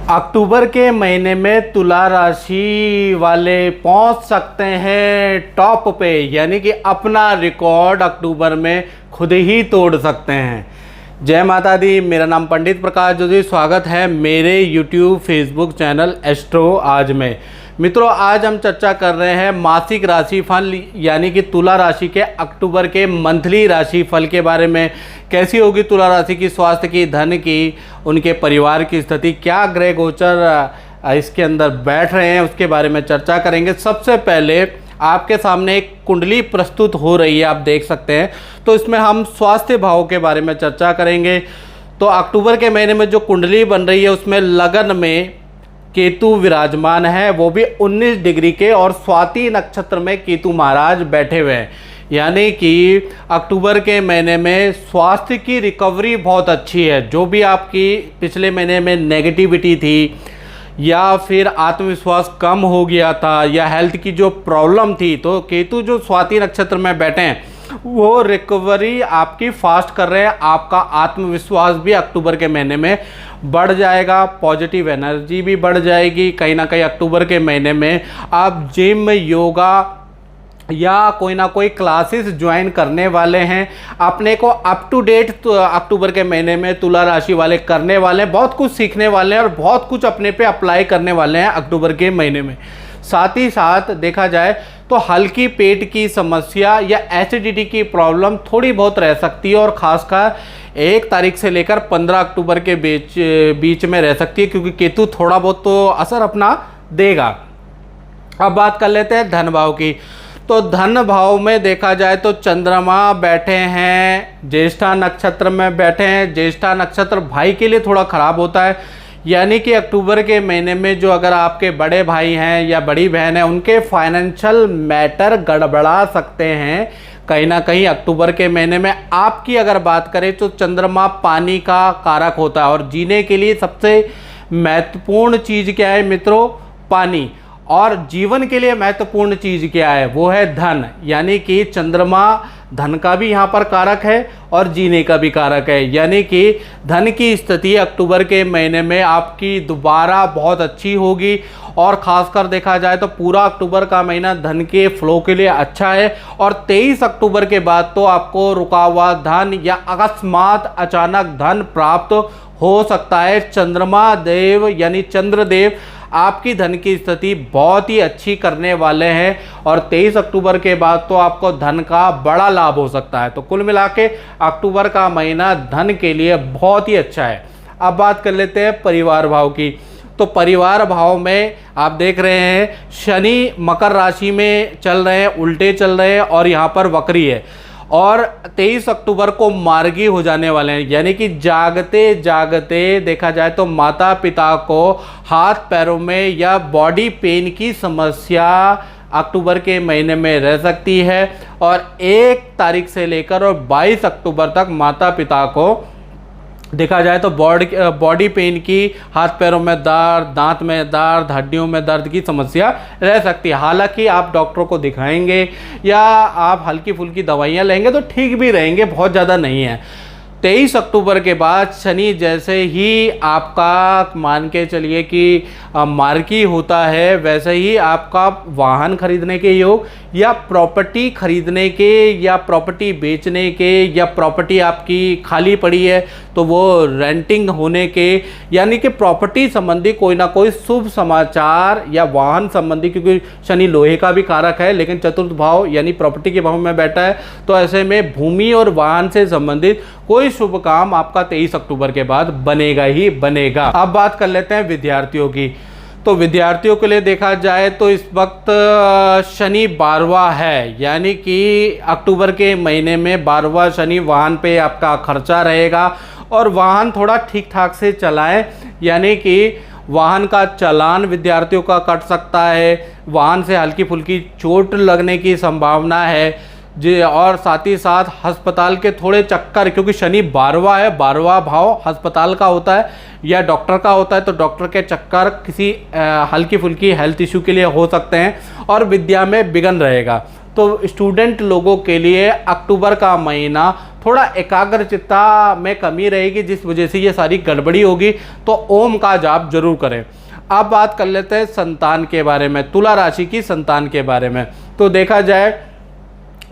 अक्टूबर के महीने में तुला राशि वाले पहुंच सकते हैं टॉप पे, यानी कि अपना रिकॉर्ड अक्टूबर में खुद ही तोड़ सकते हैं। जय माता दी। मेरा नाम पंडित प्रकाश जोशी। स्वागत है मेरे YouTube फेसबुक चैनल एस्ट्रो आज में। मित्रों, आज हम चर्चा कर रहे हैं मासिक राशिफल यानी कि तुला राशि के अक्टूबर के मंथली राशिफल के बारे में। कैसी होगी तुला राशि की स्वास्थ्य की, धन की, उनके परिवार की स्थिति, क्या ग्रह गोचर इसके अंदर बैठ रहे हैं, उसके बारे में चर्चा करेंगे। सबसे पहले आपके सामने एक कुंडली प्रस्तुत हो रही है, आप देख सकते हैं। तो इसमें हम स्वास्थ्य भाव के बारे में चर्चा करेंगे। तो अक्टूबर के महीने में जो कुंडली बन रही है उसमें लगन में केतु विराजमान है, वो भी 19 डिग्री के, और स्वाति नक्षत्र में केतु महाराज बैठे हुए हैं। यानी कि अक्टूबर के महीने में स्वास्थ्य की रिकवरी बहुत अच्छी है। जो भी आपकी पिछले महीने में नेगेटिविटी थी या फिर आत्मविश्वास कम हो गया था या हेल्थ की जो प्रॉब्लम थी, तो केतु जो स्वाति नक्षत्र में बैठे हैं वो रिकवरी आपकी फास्ट कर रहे हैं। आपका आत्मविश्वास भी अक्टूबर के महीने में बढ़ जाएगा, पॉजिटिव एनर्जी भी बढ़ जाएगी। कहीं ना कहीं अक्टूबर के महीने में आप जिम, योगा या कोई ना कोई क्लासेस ज्वाइन करने वाले हैं। अपने को अप टू डेट तो अक्टूबर के महीने में तुला राशि वाले करने वाले हैं, बहुत कुछ सीखने वाले हैं और बहुत कुछ अपने पे अप्लाई करने वाले हैं अक्टूबर के महीने में। साथ ही साथ देखा जाए तो हल्की पेट की समस्या या एसिडिटी की प्रॉब्लम थोड़ी बहुत रह सकती है, और ख़ासकर 1 तारीख से लेकर 15 अक्टूबर के बीच में रह सकती है, क्योंकि केतु थोड़ा बहुत तो असर अपना देगा। अब बात कर लेते हैं धन भाव की। तो धन भाव में देखा जाए तो चंद्रमा बैठे हैं, ज्येष्ठा नक्षत्र में बैठे हैं। ज्येष्ठा नक्षत्र भाई के लिए थोड़ा ख़राब होता है, यानी कि अक्टूबर के महीने में जो अगर आपके बड़े भाई हैं या बड़ी बहन है, उनके फाइनेंशियल मैटर गड़बड़ा सकते हैं कहीं ना कहीं अक्टूबर के महीने में। आपकी अगर बात करें तो चंद्रमा पानी का कारक होता है, और जीने के लिए सबसे महत्वपूर्ण चीज़ क्या है मित्रों? पानी। और जीवन के लिए महत्वपूर्ण चीज़ क्या है? वो है धन। यानी कि चंद्रमा धन का भी यहाँ पर कारक है और जीने का भी कारक है। यानी कि धन की स्थिति अक्टूबर के महीने में आपकी दोबारा बहुत अच्छी होगी, और ख़ासकर देखा जाए तो पूरा अक्टूबर का महीना धन के फ्लो के लिए अच्छा है। और 23 अक्टूबर के बाद तो आपको रुका हुआ धन या अकस्मात अचानक धन प्राप्त हो सकता है। चंद्रमा देव यानी चंद्रदेव आपकी धन की स्थिति बहुत ही अच्छी करने वाले हैं, और 23 अक्टूबर के बाद तो आपको धन का बड़ा लाभ हो सकता है। तो कुल मिला के अक्टूबर का महीना धन के लिए बहुत ही अच्छा है। अब बात कर लेते हैं परिवार भाव की। तो परिवार भाव में आप देख रहे हैं शनि मकर राशि में चल रहे हैं, उल्टे चल रहे हैं, और यहाँ पर वक्री है, और 23 अक्टूबर को मार्गी हो जाने वाले हैं। यानी कि जागते जागते देखा जाए तो माता पिता को हाथ पैरों में या बॉडी पेन की समस्या अक्टूबर के महीने में रह सकती है, और 1 तारीख से लेकर और 22 अक्टूबर तक माता पिता को देखा जाए तो बॉडी पेन की, हाथ पैरों में दर्द, दांत में दर्द, हड्डियों में दर्द की समस्या रह सकती है। हालांकि आप डॉक्टरों को दिखाएंगे या आप हल्की फुल्की दवाइयाँ लेंगे तो ठीक भी रहेंगे, बहुत ज़्यादा नहीं है। 23 अक्टूबर के बाद शनि जैसे ही आपका मान के चलिए कि मार्गी होता है, वैसे ही आपका वाहन खरीदने के योग या प्रॉपर्टी खरीदने के या प्रॉपर्टी बेचने के या प्रॉपर्टी आपकी खाली पड़ी है तो वो रेंटिंग होने के, यानी कि प्रॉपर्टी संबंधी कोई ना कोई शुभ समाचार या वाहन संबंधी, क्योंकि शनि लोहे का भी कारक है लेकिन चतुर्थ भाव यानी प्रॉपर्टी के भाव में बैठा है, तो ऐसे में भूमि और वाहन से संबंधित कोई शुभ काम आपका 23 अक्टूबर के बाद बनेगा ही बनेगा। अब बात कर लेते हैं विद्यार्थियों की। तो विद्यार्थियों के लिए देखा जाए तो इस वक्त शनि 12वां है, यानी कि अक्टूबर के महीने में 12वां शनि, वाहन पे आपका खर्चा रहेगा, और वाहन थोड़ा ठीक ठाक से चलाएं। यानी कि वाहन का चालान विद्यार्थियों का कट सकता है, वाहन से हल्की फुल्की चोट लगने की संभावना है जी, और साथ ही साथ अस्पताल के थोड़े चक्कर, क्योंकि शनि 12वां है, 12वां भाव अस्पताल का होता है या डॉक्टर का होता है, तो डॉक्टर के चक्कर किसी हल्की फुल्की हेल्थ इशू के लिए हो सकते हैं, और विद्या में विघ्न रहेगा। तो स्टूडेंट लोगों के लिए अक्टूबर का महीना थोड़ा एकाग्रचित्ता में कमी रहेगी, जिस वजह से ये सारी गड़बड़ी होगी। तो ओम का जाप जरूर करें। अब बात कर लेते हैं संतान के बारे में, तुला राशि की संतान के बारे में। तो देखा जाए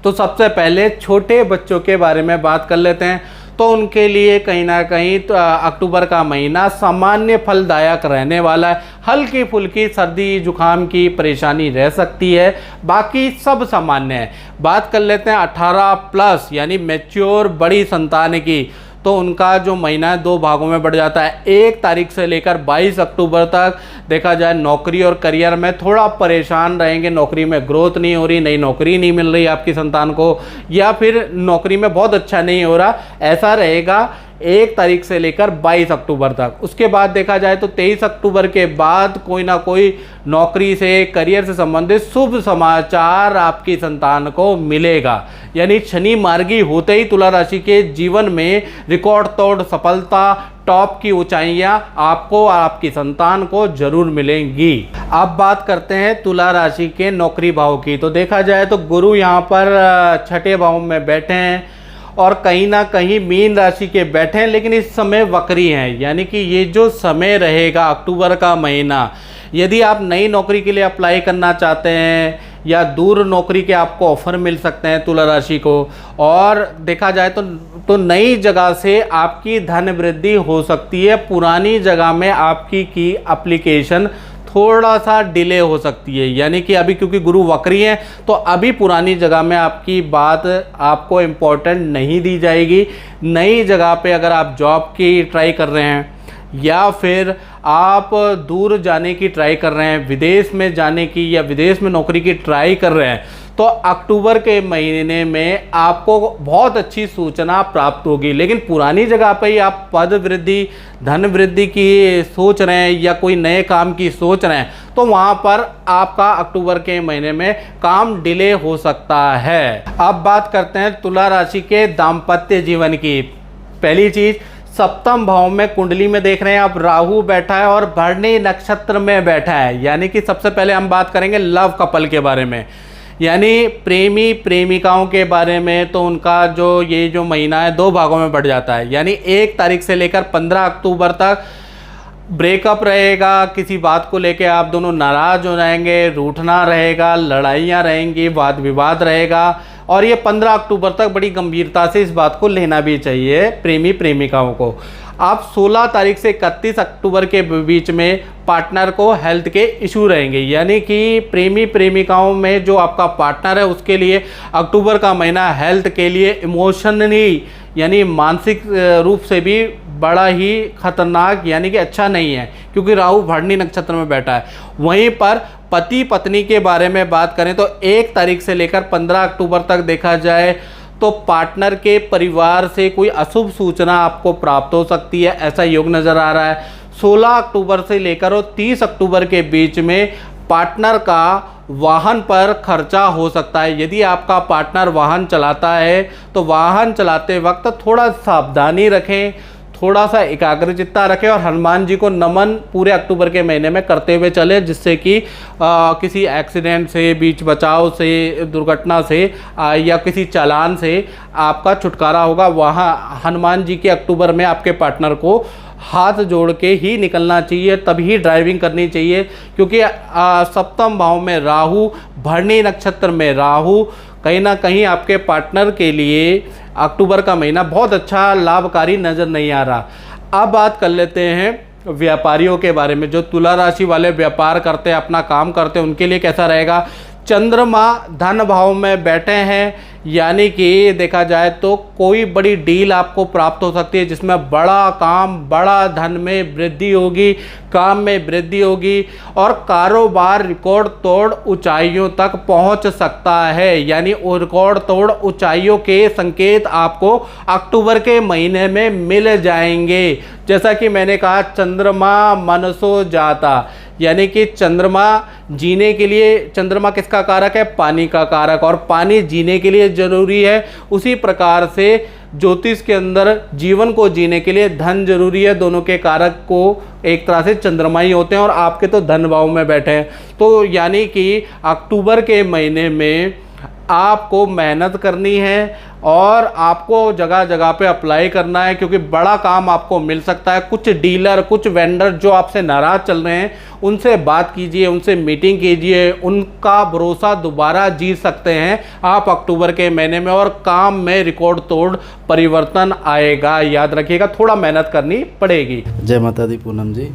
तो सबसे पहले छोटे बच्चों के बारे में बात कर लेते हैं। तो उनके लिए कहीं ना कहीं तो अक्टूबर का महीना सामान्य फलदायक रहने वाला है। हल्की फुल्की सर्दी जुकाम की परेशानी रह सकती है, बाकी सब सामान्य है। बात कर लेते हैं 18 प्लस यानी मैच्योर बड़ी संतान की। तो उनका जो महीना है 2 भागों में बढ़ जाता है। 1 तारीख से लेकर 22 अक्टूबर तक देखा जाए नौकरी और करियर में थोड़ा परेशान रहेंगे। नौकरी में ग्रोथ नहीं हो रही, नई नौकरी नहीं मिल रही आपकी संतान को, या फिर नौकरी में बहुत अच्छा नहीं हो रहा, ऐसा रहेगा 1 तारीख से लेकर 22 अक्टूबर तक। उसके बाद देखा जाए तो 23 अक्टूबर के बाद कोई ना कोई नौकरी से करियर से संबंधित शुभ समाचार आपकी संतान को मिलेगा। यानी शनि मार्गी होते ही तुला राशि के जीवन में रिकॉर्ड तोड़ सफलता, टॉप की ऊंचाइयां आपको और आपकी संतान को जरूर मिलेंगी। अब बात करते हैं तुला राशि के नौकरी भाव की। तो देखा जाए तो गुरु यहाँ पर छठे भाव में बैठे हैं और कहीं ना कहीं मीन राशि के बैठे हैं, लेकिन इस समय वक्री हैं। यानी कि ये जो समय रहेगा अक्टूबर का महीना, यदि आप नई नौकरी के लिए अप्लाई करना चाहते हैं या दूर नौकरी के आपको ऑफर मिल सकते हैं तुला राशि को, और देखा जाए तो नई जगह से आपकी धन वृद्धि हो सकती है। पुरानी जगह में आपकी की एप्लीकेशन थोड़ा सा डिले हो सकती है। यानी कि अभी क्योंकि गुरु वक्री हैं तो अभी पुरानी जगह में आपकी बात आपको इम्पोर्टेंट नहीं दी जाएगी। नई जगह पे अगर आप जॉब की ट्राई कर रहे हैं या फिर आप दूर जाने की ट्राई कर रहे हैं, विदेश में जाने की या विदेश में नौकरी की ट्राई कर रहे हैं, तो अक्टूबर के महीने में आपको बहुत अच्छी सूचना प्राप्त होगी। लेकिन पुरानी जगह पे ही आप पद वृद्धि, धन वृद्धि की सोच रहे हैं या कोई नए काम की सोच रहे हैं, तो वहाँ पर आपका अक्टूबर के महीने में काम डिले हो सकता है। अब बात करते हैं तुला राशि के दाम्पत्य जीवन की। पहली चीज़, सप्तम भाव में कुंडली में देख रहे हैं आप राहु बैठा है और भरणी नक्षत्र में बैठा है। यानी कि सबसे पहले हम बात करेंगे लव कपल के बारे में, यानी प्रेमी प्रेमिकाओं के बारे में। तो उनका जो महीना है 2 भागों में बढ़ जाता है। यानी 1 तारीख से लेकर 15 अक्टूबर तक ब्रेकअप रहेगा। किसी बात को लेके आप दोनों नाराज हो जाएंगे, रूठना रहेगा, लड़ाइयाँ रहेंगी, वाद विवाद रहेगा। और ये 15 अक्टूबर तक बड़ी गंभीरता से इस बात को लेना भी चाहिए प्रेमी प्रेमिकाओं को। आप 16 तारीख से 31 अक्टूबर के बीच में पार्टनर को हेल्थ के इशू रहेंगे। यानी कि प्रेमी प्रेमिकाओं में जो आपका पार्टनर है उसके लिए अक्टूबर का महीना हेल्थ के लिए इमोशनली यानी मानसिक रूप से भी बड़ा ही खतरनाक यानी कि अच्छा नहीं है, क्योंकि राहु भरणी नक्षत्र में बैठा है। वहीं पर पति पत्नी के बारे में बात करें तो 1 तारीख से लेकर 15 अक्टूबर तक देखा जाए तो पार्टनर के परिवार से कोई अशुभ सूचना आपको प्राप्त हो सकती है, ऐसा योग नज़र आ रहा है। 16 अक्टूबर से लेकर और 30 अक्टूबर के बीच में पार्टनर का वाहन पर खर्चा हो सकता है। यदि आपका पार्टनर वाहन चलाता है तो वाहन चलाते वक्त थोड़ा सावधानी रखें, थोड़ा सा एकाग्रचित्ता रखें और हनुमान जी को नमन पूरे अक्टूबर के महीने में करते हुए चले, जिससे कि किसी एक्सीडेंट से, बीच बचाव से, दुर्घटना से या किसी चालान से आपका छुटकारा होगा। वहाँ हनुमान जी के अक्टूबर में आपके पार्टनर को हाथ जोड़ के ही निकलना चाहिए, तभी ड्राइविंग करनी चाहिए, क्योंकि सप्तम भाव में राहु, भरणी नक्षत्र में राहु कहीं ना कहीं आपके पार्टनर के लिए अक्टूबर का महीना बहुत अच्छा लाभकारी नज़र नहीं आ रहा। अब बात कर लेते हैं व्यापारियों के बारे में। जो तुला राशि वाले व्यापार करते हैं, अपना काम करते हैं, उनके लिए कैसा रहेगा। चंद्रमा धन भाव में बैठे हैं, यानी कि देखा जाए तो कोई बड़ी डील आपको प्राप्त हो सकती है जिसमें बड़ा काम, बड़ा धन में वृद्धि होगी, काम में वृद्धि होगी और कारोबार रिकॉर्ड तोड़ ऊंचाइयों तक पहुंच सकता है। यानी रिकॉर्ड तोड़ ऊंचाइयों के संकेत आपको अक्टूबर के महीने में मिल जाएंगे। जैसा कि मैंने कहा, चंद्रमा मनसो जाता, यानी कि चंद्रमा जीने के लिए, चंद्रमा किसका कारक है, पानी का कारक, और पानी जीने के लिए जरूरी है। उसी प्रकार से ज्योतिष के अंदर जीवन को जीने के लिए धन जरूरी है। दोनों के कारक को एक तरह से चंद्रमा ही होते हैं और आपके तो धन भाव में बैठे हैं। तो यानी कि अक्टूबर के महीने में आपको मेहनत करनी है और आपको जगह जगह पे अप्लाई करना है, क्योंकि बड़ा काम आपको मिल सकता है। कुछ डीलर, कुछ वेंडर जो आपसे नाराज़ चल रहे हैं, उनसे बात कीजिए, उनसे मीटिंग कीजिए, उनका भरोसा दोबारा जीत सकते हैं आप अक्टूबर के महीने में, और काम में रिकॉर्ड तोड़ परिवर्तन आएगा। याद रखिएगा, थोड़ा मेहनत करनी पड़ेगी। जय माता दी पूनम जी,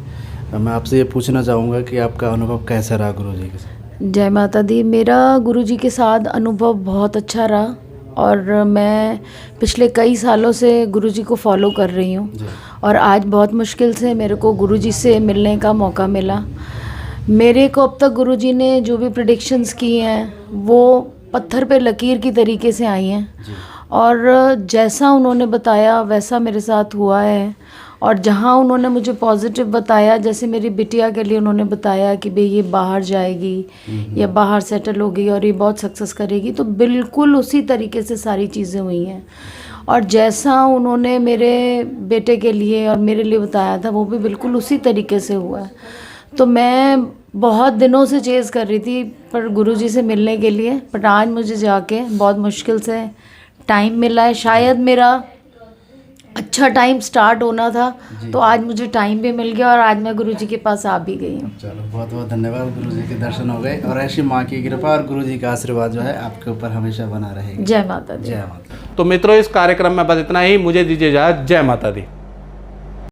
मैं आपसे ये पूछना चाहूँगा कि आपका अनुभव कैसा रहा गुरु जी के साथ? जय माता दी। मेरा गुरुजी के साथ अनुभव बहुत अच्छा रहा और मैं पिछले कई सालों से गुरुजी को फॉलो कर रही हूँ और आज बहुत मुश्किल से मेरे को गुरुजी से मिलने का मौका मिला। मेरे को अब तक गुरुजी ने जो भी प्रेडिक्शंस की हैं वो पत्थर पे लकीर की तरीके से आई हैं और जैसा उन्होंने बताया वैसा मेरे साथ हुआ है। और जहाँ उन्होंने मुझे पॉजिटिव बताया, जैसे मेरी बिटिया के लिए उन्होंने बताया कि भाई ये बाहर जाएगी या बाहर सेटल होगी और ये बहुत सक्सेस करेगी, तो बिल्कुल उसी तरीके से सारी चीज़ें हुई हैं। और जैसा उन्होंने मेरे बेटे के लिए और मेरे लिए बताया था वो भी बिल्कुल उसी तरीके से हुआ है। तो मैं बहुत दिनों से चेज़ कर रही थी पर गुरुजी से मिलने के लिए, बट आज मुझे जाके बहुत मुश्किल से टाइम मिला है। शायद मेरा अच्छा टाइम स्टार्ट होना था, तो आज मुझे टाइम भी मिल गया और आज मैं गुरुजी के पास आ भी गई हूँ। चलो, बहुत बहुत धन्यवाद। गुरुजी के दर्शन हो गए और ऐसी माँ की कृपा और गुरुजी का आशीर्वाद जो है आपके ऊपर हमेशा बना रहेगा। जय माता दी। जय माता दी। तो मित्रों, इस कार्यक्रम में बस इतना ही। मुझे दीजिए इजाज़त। जय माता दी।